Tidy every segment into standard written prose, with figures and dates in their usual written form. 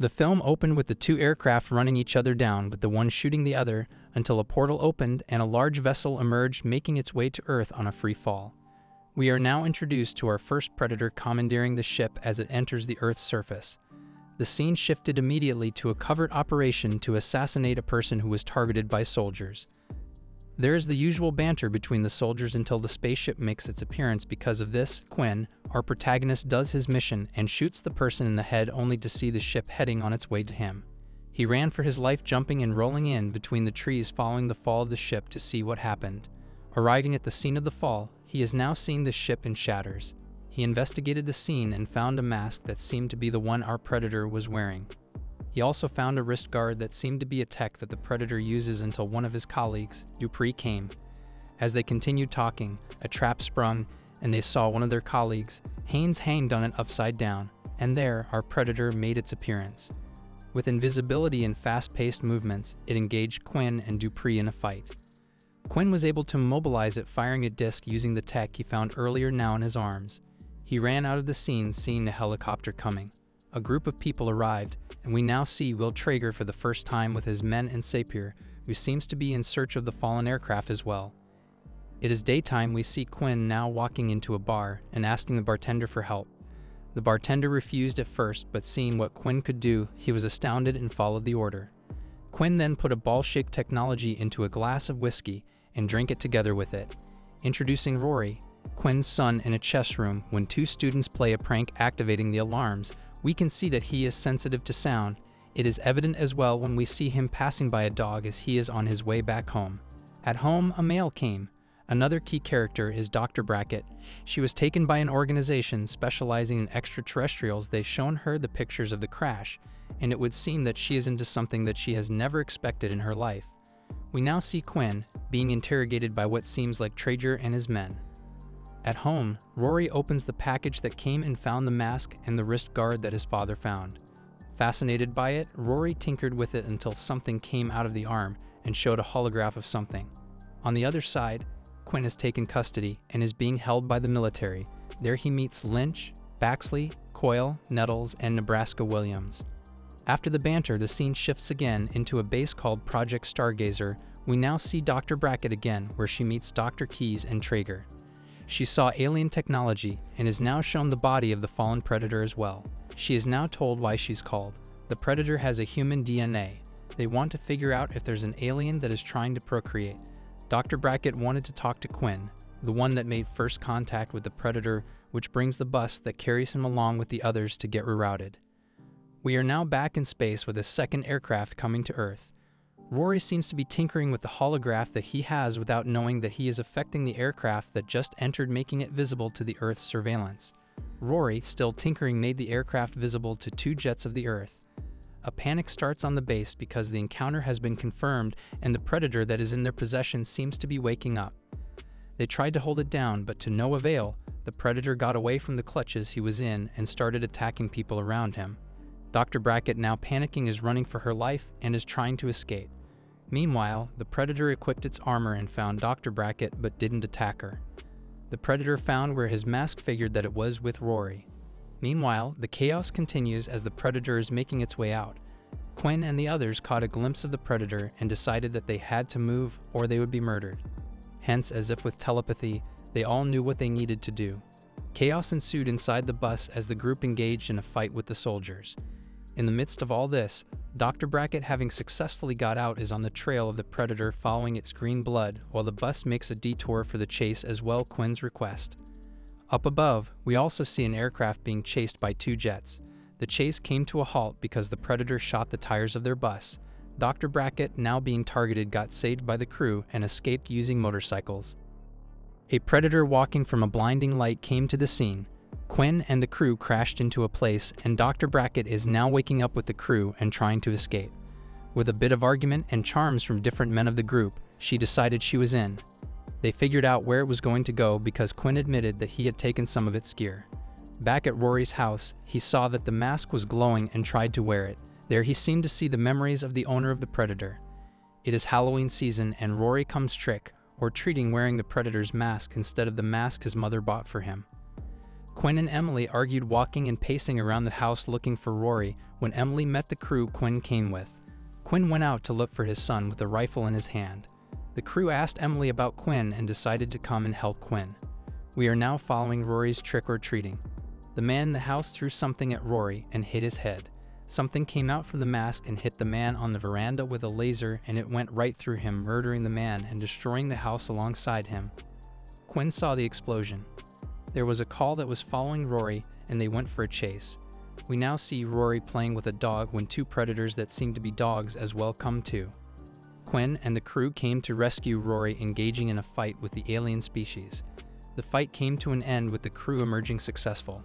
The film opened with the two aircraft running each other down, with the one shooting the other, until a portal opened and a large vessel emerged, making its way to Earth on a free fall. We are now introduced to our first predator commandeering the ship as it enters the Earth's surface. The scene shifted immediately to a covert operation to assassinate a person who was targeted by soldiers. There is the usual banter between the soldiers until the spaceship makes its appearance. Because of this, Quinn, our protagonist, does his mission and shoots the person in the head, only to see the ship heading on its way to him. He ran for his life, jumping and rolling in between the trees following the fall of the ship to see what happened. Arriving at the scene of the fall, he has now seen the ship in shatters. He investigated the scene and found a mask that seemed to be the one our predator was wearing. He also found a wrist guard that seemed to be a tech that the predator uses until one of his colleagues, Dupree, came. As they continued talking, a trap sprung and they saw one of their colleagues, Haynes, hanged on it upside down, and there our predator made its appearance. With invisibility and fast-paced movements, it engaged Quinn and Dupree in a fight. Quinn was able to immobilize it, firing a disc using the tech he found earlier now in his arms. He ran out of the scene, seeing a helicopter coming. A group of people arrived, and we now see Will Traeger for the first time with his men and Sapir, who seems to be in search of the fallen aircraft as well. It is daytime. We see Quinn now walking into a bar and asking the bartender for help. The bartender refused at first, but seeing what Quinn could do, he was astounded and followed the order. Quinn then put a ball-shaped technology into a glass of whiskey and drank it together with it. Introducing Rory, Quinn's son, in a chess room. When two students play a prank activating the alarms, we can see that he is sensitive to sound. It is evident as well when we see him passing by a dog as he is on his way back home. At home, a mail came. Another key character is Dr. Brackett. She was taken by an organization specializing in extraterrestrials. They've shown her the pictures of the crash, and it would seem that she is into something that she has never expected in her life. We now see Quinn being interrogated by what seems like Traeger and his men. At home, Rory opens the package that came and found the mask and the wrist guard that his father found. Fascinated by it, Rory tinkered with it until something came out of the arm and showed a holograph of something. On the other side, Quinn is taken custody and is being held by the military. There he meets Lynch, Baxley, Coyle, Nettles, and Nebraska Williams. After the banter, the scene shifts again into a base called Project Stargazer. We now see Dr. Brackett again, where she meets Dr. Keyes and Traeger. She saw alien technology and is now shown the body of the fallen predator as well. She is now told why she's called. The predator has a human DNA. They want to figure out if there's an alien that is trying to procreate. Dr. Brackett wanted to talk to Quinn, the one that made first contact with the predator, which brings the bus that carries him along with the others to get rerouted. We are now back in space with a second aircraft coming to Earth. Rory seems to be tinkering with the holograph that he has without knowing that he is affecting the aircraft that just entered, making it visible to the Earth's surveillance. Rory, still tinkering, made the aircraft visible to two jets of the Earth. A panic starts on the base because the encounter has been confirmed and the predator that is in their possession seems to be waking up. They tried to hold it down, but to no avail. The predator got away from the clutches he was in and started attacking people around him. Dr. Brackett, now panicking, is running for her life and is trying to escape. Meanwhile, the predator equipped its armor and found Dr. Brackett but didn't attack her. The predator found where his mask, figured that it was with Rory. Meanwhile, the chaos continues as the predator is making its way out. Quinn and the others caught a glimpse of the predator and decided that they had to move or they would be murdered. Hence, as if with telepathy, they all knew what they needed to do. Chaos ensued inside the bus as the group engaged in a fight with the soldiers. In the midst of all this, Dr. Brackett, having successfully got out, is on the trail of the predator following its green blood, while the bus makes a detour for the chase as well, Quinn's request. Up above, we also see an aircraft being chased by two jets. The chase came to a halt because the predator shot the tires of their bus. Dr. Brackett, now being targeted, got saved by the crew and escaped using motorcycles. A predator walking from a blinding light came to the scene. Quinn and the crew crashed into a place, and Dr. Brackett is now waking up with the crew and trying to escape. With a bit of argument and charms from different men of the group, she decided she was in. They figured out where it was going to go because Quinn admitted that he had taken some of its gear. Back at Rory's house, he saw that the mask was glowing and tried to wear it. There he seemed to see the memories of the owner of the predator. It is Halloween season and Rory comes trick or treating, wearing the predator's mask instead of the mask his mother bought for him. Quinn and Emily argued, walking and pacing around the house looking for Rory when Emily met the crew Quinn came with. Quinn went out to look for his son with a rifle in his hand. The crew asked Emily about Quinn and decided to come and help Quinn. We are now following Rory's trick-or-treating. The man in the house threw something at Rory and hit his head. Something came out from the mask and hit the man on the veranda with a laser, and it went right through him, murdering the man and destroying the house alongside him. Quinn saw the explosion. There was a call that was following Rory, and they went for a chase. We now see Rory playing with a dog when two predators that seem to be dogs as well come too. Quinn and the crew came to rescue Rory, engaging in a fight with the alien species. The fight came to an end with the crew emerging successful.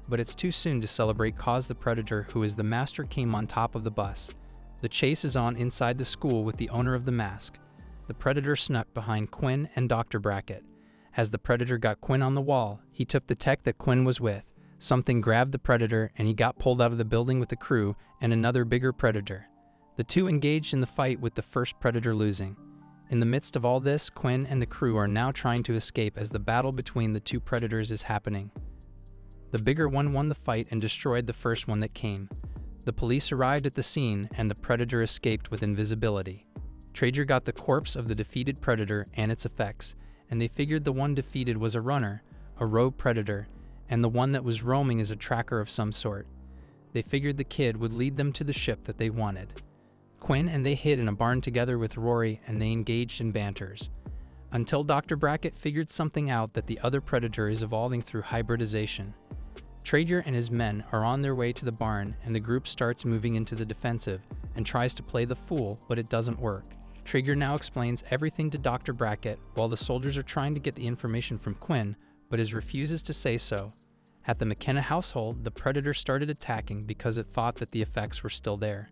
But it's too soon to celebrate, cause the predator, who is the master, came on top of the bus. The chase is on inside the school with the owner of the mask. The predator snuck behind Quinn and Dr. Brackett. As the predator got Quinn on the wall, he took the tech that Quinn was with. Something grabbed the predator and he got pulled out of the building with the crew and another bigger predator. The two engaged in the fight, with the first predator losing. In the midst of all this, Quinn and the crew are now trying to escape as the battle between the two predators is happening. The bigger one won the fight and destroyed the first one that came. The police arrived at the scene and the predator escaped with invisibility. Trader got the corpse of the defeated predator and its effects, and they figured the one defeated was a runner, a rogue predator, and the one that was roaming is a tracker of some sort. They figured the kid would lead them to the ship that they wanted. Quinn and they hid in a barn together with Rory, and they engaged in banters. Until Dr. Brackett figured something out, that the other predator is evolving through hybridization. Trader and his men are on their way to the barn, and the group starts moving into the defensive and tries to play the fool, but it doesn't work. Traeger now explains everything to Dr. Brackett while the soldiers are trying to get the information from Quinn, but he refuses to say so. At the McKenna household, the predator started attacking because it thought that the effects were still there.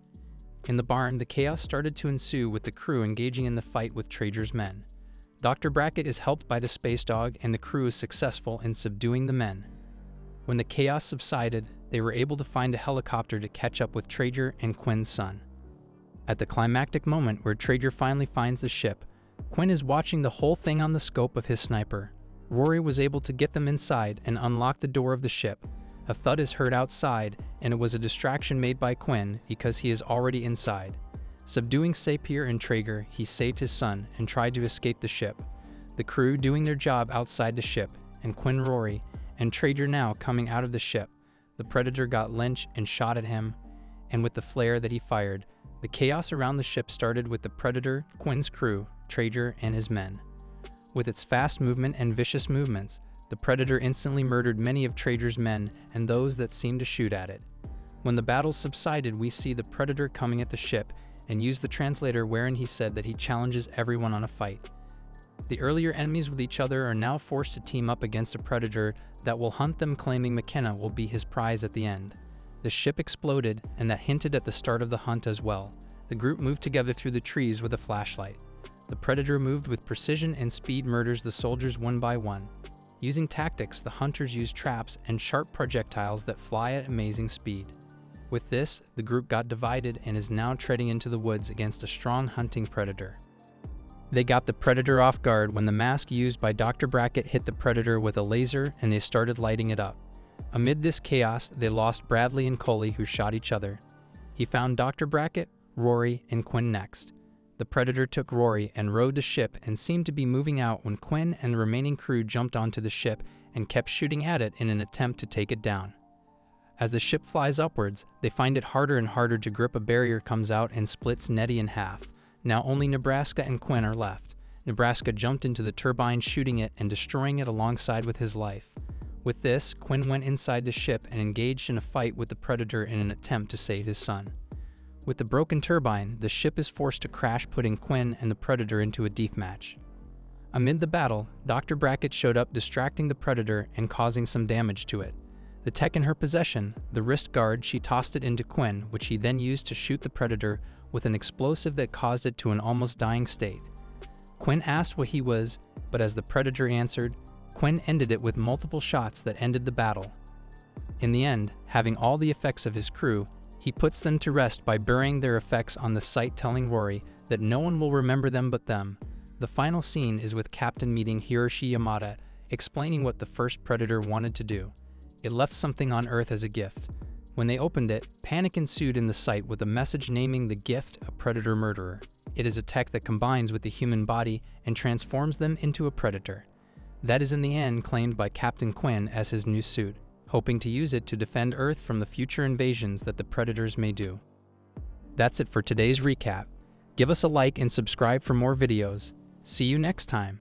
In the barn, the chaos started to ensue, with the crew engaging in the fight with Traeger's men. Dr. Brackett is helped by the space dog, and the crew is successful in subduing the men. When the chaos subsided, they were able to find a helicopter to catch up with Traeger and Quinn's son. At the climactic moment where Traeger finally finds the ship, Quinn is watching the whole thing on the scope of his sniper. Rory was able to get them inside and unlock the door of the ship. A thud is heard outside, and it was a distraction made by Quinn because he is already inside. Subduing Sapir and Traeger, he saved his son and tried to escape the ship. The crew doing their job outside the ship, and Quinn, Rory, and Traeger now coming out of the ship. The predator got Lynch and shot at him, and with the flare that he fired, the chaos around the ship started with the predator, Quinn's crew, Traeger, and his men. With its fast movement and vicious movements, the predator instantly murdered many of Traeger's men and those that seemed to shoot at it. When the battle subsided, we see the predator coming at the ship and use the translator wherein he said that he challenges everyone on a fight. The earlier enemies with each other are now forced to team up against a predator that will hunt them, claiming McKenna will be his prize at the end. The ship exploded, and that hinted at the start of the hunt as well. The group moved together through the trees with a flashlight. The predator moved with precision and speed, murders the soldiers one by one. Using tactics, the hunters use traps and sharp projectiles that fly at amazing speed. With this, the group got divided and is now treading into the woods against a strong hunting predator. They got the predator off guard when the mask used by Dr. Brackett hit the predator with a laser, and they started lighting it up. Amid this chaos, they lost Bradley and Coley, who shot each other. He found Dr. Brackett, Rory, and Quinn next. The predator took Rory and rode the ship and seemed to be moving out when Quinn and the remaining crew jumped onto the ship and kept shooting at it in an attempt to take it down. As the ship flies upwards, they find it harder and harder to grip. A barrier comes out and splits Nettie in half. Now only Nebraska and Quinn are left. Nebraska jumped into the turbine, shooting it and destroying it alongside with his life. With this, Quinn went inside the ship and engaged in a fight with the predator in an attempt to save his son. With the broken turbine, the ship is forced to crash, putting Quinn and the predator into a deathmatch. Amid the battle, Dr. Brackett showed up, distracting the predator and causing some damage to it. The tech in her possession, the wrist guard, she tossed it into Quinn, which he then used to shoot the predator with an explosive that caused it to an almost dying state. Quinn asked what he was, but as the predator answered, Quinn ended it with multiple shots that ended the battle. In the end, having all the effects of his crew, he puts them to rest by burying their effects on the site, telling Rory that no one will remember them but them. The final scene is with Captain meeting Hiroshi Yamada, explaining what the first predator wanted to do. It left something on Earth as a gift. When they opened it, panic ensued in the site with a message naming the gift a predator murderer. It is a tech that combines with the human body and transforms them into a predator. That is in the end claimed by Captain Quinn as his new suit, hoping to use it to defend Earth from the future invasions that the predators may do. That's it for today's recap. Give us a like and subscribe for more videos. See you next time.